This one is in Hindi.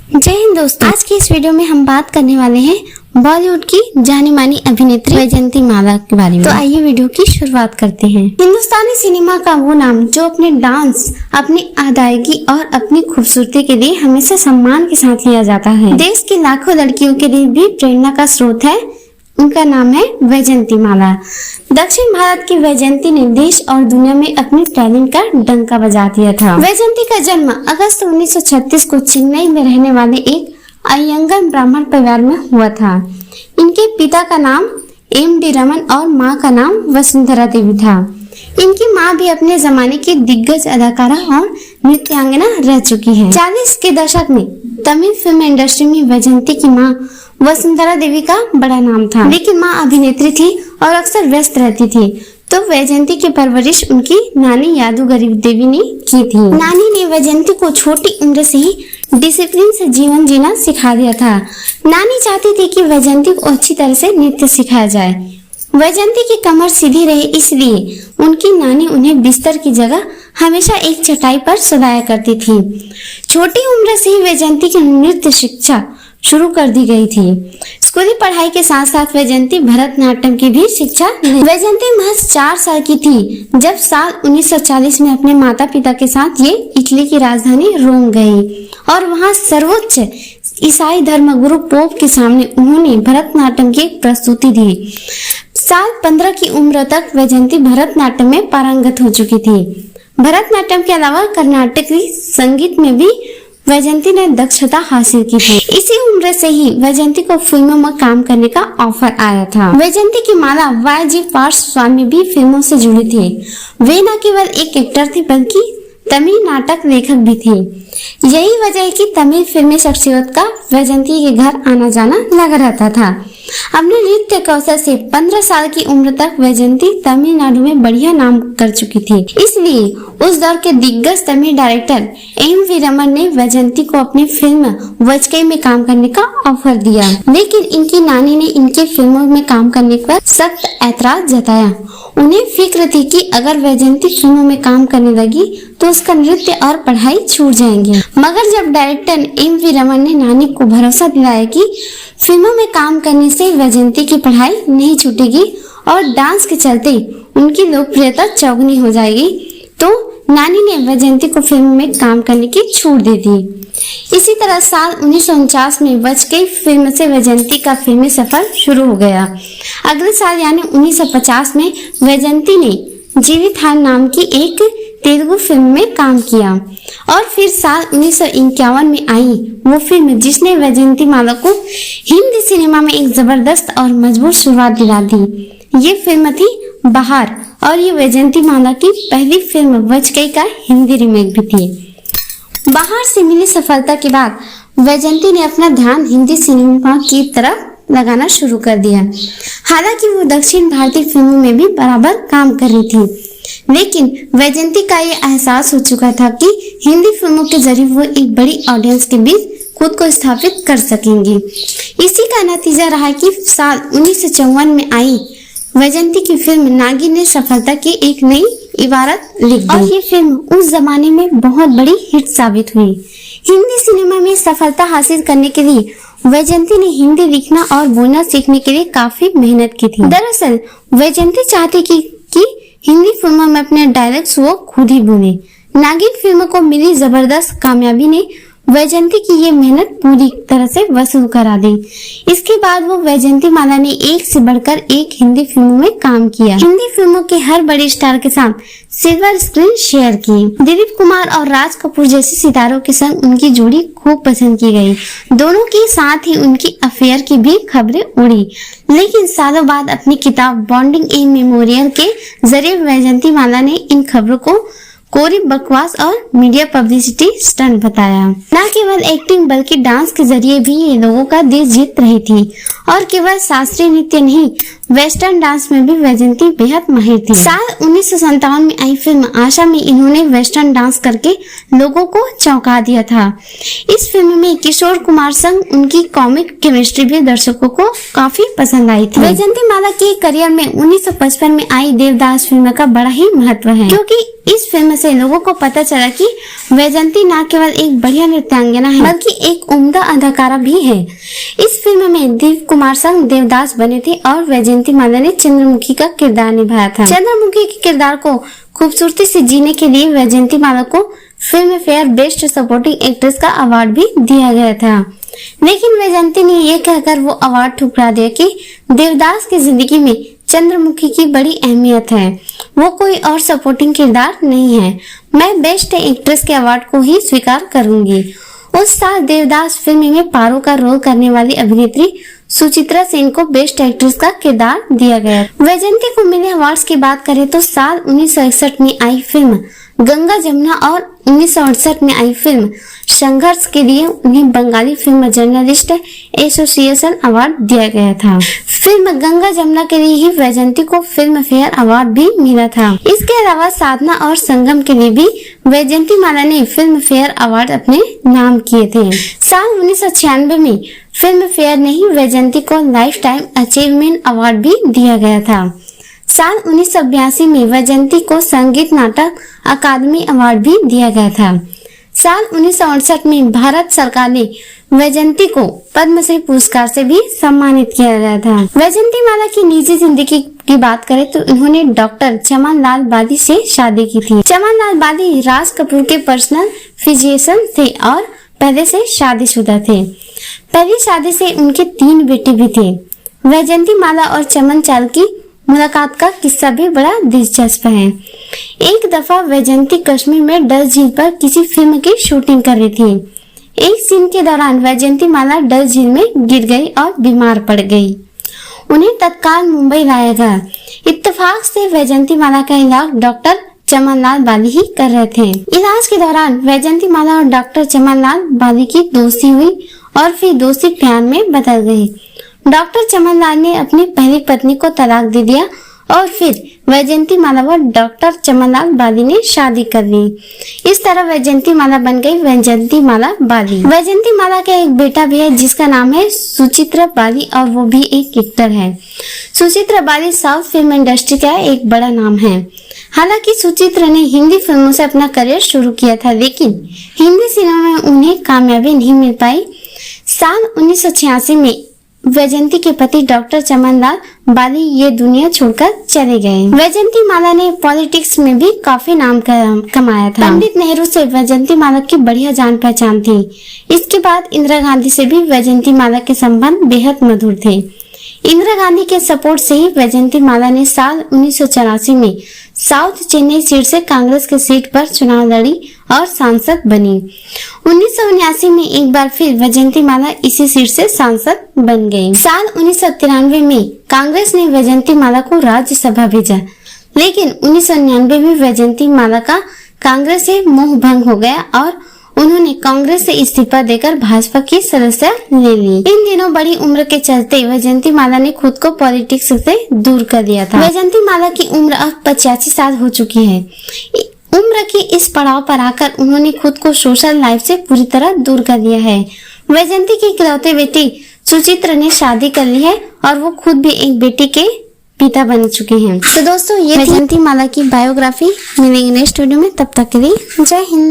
जय हिंद दोस्तों, आज की इस वीडियो में हम बात करने वाले हैं बॉलीवुड की जानी मानी अभिनेत्री वैजयंती माला के बारे में। तो आइए वीडियो की शुरुआत करते हैं। हिंदुस्तानी सिनेमा का वो नाम जो अपने डांस, अपनी अदायगी और अपनी खूबसूरती के लिए हमेशा सम्मान के साथ लिया जाता है। देश की लाखों लड़कियों के लिए भी प्रेरणा का स्रोत है। उनका नाम है वैजयंती माला। दक्षिण भारत की वैजयंती ने देश और दुनिया में अपने टैलेंट का डंका बजा दिया था। वैजयंती का जन्म अगस्त 1936 को चेन्नई में रहने वाले एक अयंगर ब्राह्मण परिवार में हुआ था। इनके पिता का नाम एम.डी. रमन और माँ का नाम वसुंधरा देवी था। इनकी माँ भी अपने जमाने की दिग्गज अदाकारा और नृत्यांगना रह चुकी है। 40 के दशक में तमिल फिल्म इंडस्ट्री में वैजयंती की माँ वसुंधरा देवी का बड़ा नाम था, लेकिन माँ अभिनेत्री थी और अक्सर व्यस्त रहती थी। तो वैजयंती की परवरिश उनकी नानी यादुगरी देवी ने की थी। नानी ने वैजयंती को छोटी उम्र से ही डिसिप्लिन से जीवन जीना सिखा दिया था। नानी चाहती थी कि वैजयंती को अच्छी तरह से नृत्य सिखाया जाए। वैजयंती की कमर सीधी रहे, इसलिए उनकी नानी उन्हें बिस्तर की जगह हमेशा एक चटाई पर सुलाया करती थी। छोटी उम्र से ही वैजयंती की नृत्य शिक्षा शुरू कर दी गई थी। स्कूली पढ़ाई के साथ साथ वैजयंती भरतनाट्यम की भी शिक्षा ली। वैजयंती महज 4 साल की थी जब साल 1940 में अपने माता पिता के साथ ये इटली की राजधानी रोम गई और वहां सर्वोच्च ईसाई धर्म गुरु पोप के सामने उन्होंने भरतनाट्यम की एक प्रस्तुति दी। साल 15 की उम्र तक वैजयंती भरतनाट्यम में पारंगत हो चुकी थी। भरतनाट्यम के अलावा कर्नाटकी संगीत में भी वैजयंती ने दक्षता हासिल की थी। इसी उम्र से ही वैजयंती को फिल्मों में काम करने का ऑफर आया था। वैजयंती की माला वाई.जी. पार्श्वस्वामी भी फिल्मों से जुड़ी थी। वे न केवल एक एक्टर थी बल्कि तमिल नाटक लेखक भी थे। यही वजह है कि तमिल फिल्मी शख्सियत का वैजयंती के घर आना जाना लगा रहता था। अपने नृत्य कौशल से 15 साल की उम्र तक वैजयंती तमिलनाडु में बढ़िया नाम कर चुकी थी। इसलिए उस दौर के दिग्गज तमिल डायरेक्टर एम.वी. रमन ने वैजयंती को अपनी फिल्म वचकई में काम करने का ऑफर दिया, लेकिन इनकी नानी ने इनके फिल्मों में काम करने पर सख्त ऐतराज जताया। उन्हें फिक्र थी कि अगर वैजयंती फिल्मों में काम करने लगी तो उसका नृत्य और पढ़ाई छूट जाएंगे। मगर जब डायरेक्टर एम.वी. रमन ने नानी को भरोसा दिलाया कि फिल्मों में काम करने से वैजयंती की पढ़ाई नहीं छूटेगी और डांस के चलते उनकी लोकप्रियता चौगुनी हो जाएगी, तो नानी ने वैजयंती को फिल्म में काम करने की छूट दे दी। इसी तरह साल 1949 में वचकई फिल्म से वैजयंती का फिल्मी सफर शुरू हो गया। अगले साल यानी 1950 में वैजयंती ने जीवितहार नाम की एक तेलुगु फिल्म में काम किया और फिर साल 1951 में आई वो फिल्म जिसने वैजयंती माला को हिंदी सिनेमा में एक जबरदस्त और मजबूत शुरुआत दिला दी। ये फिल्म थी बहार और ये वैजयंती माला की पहली फिल्म वचकई का हिंदी रीमेक भी थी। बहार से मिली सफलता के बाद वैजयंती ने अपना ध्यान हिंदी सिनेमा की तरफ लगाना शुरू कर दिया। हालांकि वो दक्षिण भारतीय फिल्मों में भी बराबर काम कर रही थी, लेकिन वैजयंती का ये एहसास हो चुका था कि हिंदी फिल्मों के जरिए वो एक बड़ी ऑडियंस के बीच खुद को स्थापित कर सकेंगी। इसी का नतीजा रहा कि साल 1954 में आई वैजयंती की फिल्म नागिन ने सफलता की एक नई इबारत लिख दी और ये फिल्म उस जमाने में बहुत बड़ी हिट साबित हुई। हिंदी सिनेमा में सफलता हासिल करने के लिए वैजयंती ने हिंदी लिखना और बोलना सीखने के लिए काफी मेहनत की थी। दरअसल वैजयंती चाहती कि हिंदी फिल्मों में अपने डायलॉग्स वो खुद ही बोले। नागिन फिल्म को मिली जबरदस्त कामयाबी ने वैजयंती की ये मेहनत पूरी तरह से वसूल करा दी। इसके बाद वो वैजयंती माला ने एक से बढ़कर एक हिंदी फिल्मों में काम किया। हिंदी फिल्मों के हर बड़े स्टार के साथ सिल्वर स्क्रीन शेयर की। दिलीप कुमार और राज कपूर जैसे सितारों के संग उनकी जोड़ी खूब पसंद की गई। दोनों के साथ ही उनकी अफेयर की भी खबरें उड़ी, लेकिन सालों बाद अपनी किताब बॉन्डिंग ए मेमोरियल के जरिए वैजयंती माला ने इन खबरों को कोरी बकवास और मीडिया पब्लिसिटी स्टंट बताया। न केवल एक्टिंग बल्कि डांस के जरिए भी ये लोगों का दिल जीत रही थी और केवल शास्त्रीय नृत्य नहीं, वेस्टर्न डांस में भी वैजयंती बेहद माहिर थी। साल 1957 में आई फिल्म आशा में इन्होंने वेस्टर्न डांस करके लोगों को चौंका दिया था। इस फिल्म में किशोर कुमार संग उनकी कॉमिक केमिस्ट्री भी दर्शकों को काफी पसंद आई थी। वैजयंती माला के करियर में 1955 में आई देवदास फिल्म का बड़ा ही महत्व है, क्योंकि इस फिल्म से लोगों को पता चला कि वैजयंती न केवल एक बढ़िया नृत्यांगना है बल्कि एक उम्दा अदाकारा भी है। इस फिल्म में दिलीप कुमार संग देवदास बने थे और वैजयंती माला ने चंद्रमुखी का किरदार निभाया था। चंद्रमुखी के किरदार को खूबसूरती से जीने के लिए वैजयंती माला को film fair best supporting actress का अवार्ड भी दिया गया था, लेकिन वैजयंती ने यह कहकर वो अवार्ड ठुकरा दिया कि देवदास की जिंदगी में चंद्रमुखी की बड़ी अहमियत है, वो कोई और सपोर्टिंग किरदार नहीं है, मैं बेस्ट एक्ट्रेस के अवार्ड को ही स्वीकार करूंगी। उस साल देवदास फिल्म में पारो का रोल करने वाली अभिनेत्री सुचित्रा सेन को बेस्ट एक्ट्रेस का किरदार दिया गया। वैजयंती को मिले अवार्ड्स की बात करें तो साल 1961 में आई फिल्म गंगा जमुना और 1968 में आई फिल्म संघर्ष के लिए उन्हें Bengali film journalist association award दिया गया था। फिल्म गंगा जमुना के लिए ही वैजयंती को फिल्म फेयर अवार्ड भी मिला था। इसके अलावा साधना और संगम के लिए भी वैजयंती माला ने फिल्म फेयर अवार्ड अपने नाम किए थे। साल 1996 में फिल्म फेयर ने ही वैजयंती को लाइफ टाइम अचीवमेंट अवार्ड भी दिया गया था। साल 1982 में वैजयंती को संगीत नाटक अकादमी अवार्ड भी दिया गया था। साल 1968 में भारत सरकार ने वैजयंती को पद्मश्री पुरस्कार से भी सम्मानित किया गया था। वैजयंती माला की निजी जिंदगी की बात करें तो इन्होंने डॉक्टर चमन लाल बादी से शादी की थी। चमन लाल बादी राज कपूर के पर्सनल फिजिशियन थे और पहले से शादीशुदा थे। पहली शादी से उनके 3 बेटे भी थे। वैजयंती माला और चमन चाल की मुलाकात का किस्सा भी बड़ा दिलचस्प है। एक दफा वैजयंती कश्मीर में डल झील पर किसी फिल्म की शूटिंग कर रही थी। एक सीन के दौरान वैजयंती माला डल झील में गिर गई और बीमार पड़ गई। उन्हें तत्काल मुंबई लाया गया। इत्तेफाक से वैजयंती माला का इलाज डॉक्टर चमन लाल बाली ही कर रहे थे। इलाज के दौरान वैजयंती माला और डॉक्टर चमन लाल बाली की दोस्ती हुई और फिर दोस्ती प्यार में बदल गई। डॉक्टर चमन लाल ने अपनी पहली पत्नी को तलाक दे दिया और फिर वैजयंती माला व डॉक्टर चमन लाल बाली ने शादी कर ली। इस तरह वैजयंती माला बन गई वैजयंती माला बाली। वैजयंती माला का एक बेटा भी है जिसका नाम है सुचित्रा बाली और वो भी एक एक्टर है। सुचित्रा बाली साउथ फिल्म इंडस्ट्री का एक बड़ा नाम है। हालांकि सुचित्रा ने हिंदी फिल्मों से अपना करियर शुरू किया था, लेकिन हिंदी सिनेमा में उन्हें कामयाबी नहीं मिल पाई। साल 1986 में वैजयंती के पति डॉक्टर चमन लाल बाली ये दुनिया छोड़कर चले गए। वैजयंती माला ने पॉलिटिक्स में भी काफी नाम कमाया था। पंडित नेहरू से वैजयंती माला की बढ़िया जान पहचान थी। इसके बाद इंदिरा गांधी से भी वैजयंती माला के संबंध बेहद मधुर थे। इंदिरा गांधी के सपोर्ट से ही वैजयंती माला ने साल 1984 में साउथ चेन्नई सीट से कांग्रेस के सीट पर चुनाव लड़ी और सांसद बनी। 1979 में एक बार फिर वैजयंती माला इसी सीट से सांसद बन गई। साल 1993 में कांग्रेस ने वैजयंती माला को राज्यसभा भेजा, लेकिन 1999 में वैजयंती माला का कांग्रेस से मोह भंग हो गया और उन्होंने कांग्रेस से इस्तीफा देकर भाजपा की सदस्य ले ली। इन दिनों बड़ी उम्र के चलते वैजयंती माला ने खुद को पॉलिटिक्स से दूर कर दिया था। वैजयंती माला की उम्र अब 85 साल हो चुकी है। उम्र की इस पड़ाव पर आकर उन्होंने खुद को सोशल लाइफ से पूरी तरह दूर कर दिया है। वैजयंती की इकलौते बेटी सुचित्रा ने शादी कर ली है और वो खुद भी एक बेटी के पिता बन चुके हैं। तो दोस्तों ये वैजयंती माला की बायोग्राफी। मिलेंगे नेक्स्ट वीडियो में, तब तक के लिए जय हिंद।